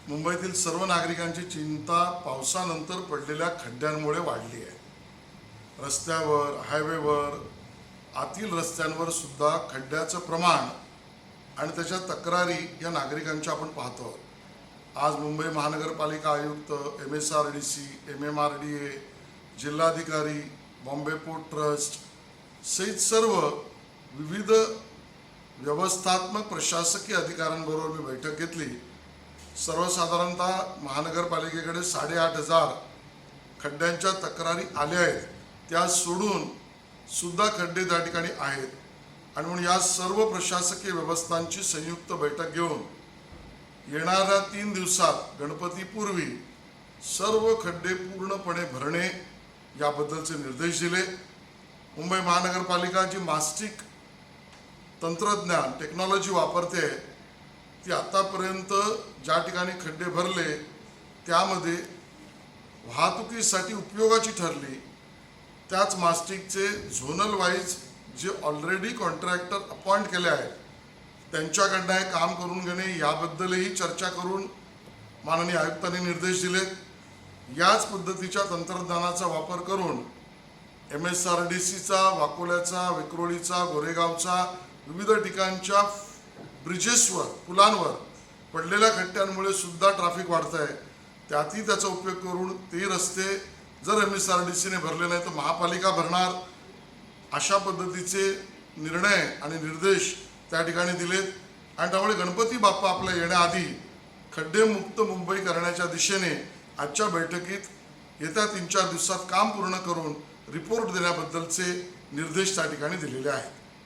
मुंबईतील सर्व नागरिकांची चिंता पावसानंतर पडलेल्या खड्ड्यांमुळे वाढली आहे। रस्त्यावर, हायवेवर, आतील रस्त्यांवर सुद्धा खड्ड्याचं प्रमाण आणि त्याच्या तक्रारी या नागरिकांच्या आपण पाहतो। आज मुंबई महानगरपालिका आयुक्त, MSRDC, MMRDA, जिल्हाधिकारी, बॉम्बे पोर्ट ट्रस्ट सहित सर्व विविध व्यवस्थात्मक प्रशासकीय अधिकाऱ्यांबरोबर मी बैठक घेतली। सर्वसाधारणतः महानगरपालिकेकडे 8,500 खड्ड्यांच्या तक्रारी आल्या आहेत, त्या सोडून सुद्धा खड्डे त्या ठिकाणी आहेत आणि म्हणून या सर्व प्रशासकीय व्यवस्थांची संयुक्त बैठक घेऊन येणाऱ्या 3 दिवसात गणपतीपूर्वी सर्व खड्डे पूर्णपणे भरणे याबद्दलचे निर्देश दिले। मुंबई महानगरपालिका जी मास्टिक तंत्रज्ञान टेक्नॉलॉजी वापरते ती आतापर्यंत ज्या ठिकाणी खड्डे भरले त्यामध्ये वाहतुकीसाठी उपयोगाची ठरली। त्याच मास्टिकचे झोनल वाईज जे ऑलरेडी कॉन्ट्रॅक्टर अपॉइंट केले आहेत त्यांच्याकडनं हे काम करून घेणे याबद्दलही चर्चा करून माननीय आयुक्तांनी निर्देश दिलेत। याच पद्धतीच्या तंत्रज्ञानाचा वापर करून MSRDCचा, वाकोल्याचा, विक्रोळीचा, गोरेगावचा विविध ठिकाणच्या ब्रिजेसवर, पुलांवर पडलेल्या खड्ड्यांमुळे सुद्धा ट्रॅफिक वाढत आहे। त्यातही त्याचा उपयोग करून ते रस्ते जर MSRDCने भरले नाही तर महापालिका भरणार, अशा पद्धतीचे निर्णय आणि निर्देश त्या ठिकाणी दिलेत। आणि त्यामुळे गणपती बाप्पा आपल्या येण्याआधी खड्डेमुक्त मुंबई करण्याच्या दिशेने आजच्या बैठकीत येत्या 3-4 दिवसात काम पूर्ण करून रिपोर्ट देण्याबद्दलचे निर्देश त्या ठिकाणी दिलेले आहेत।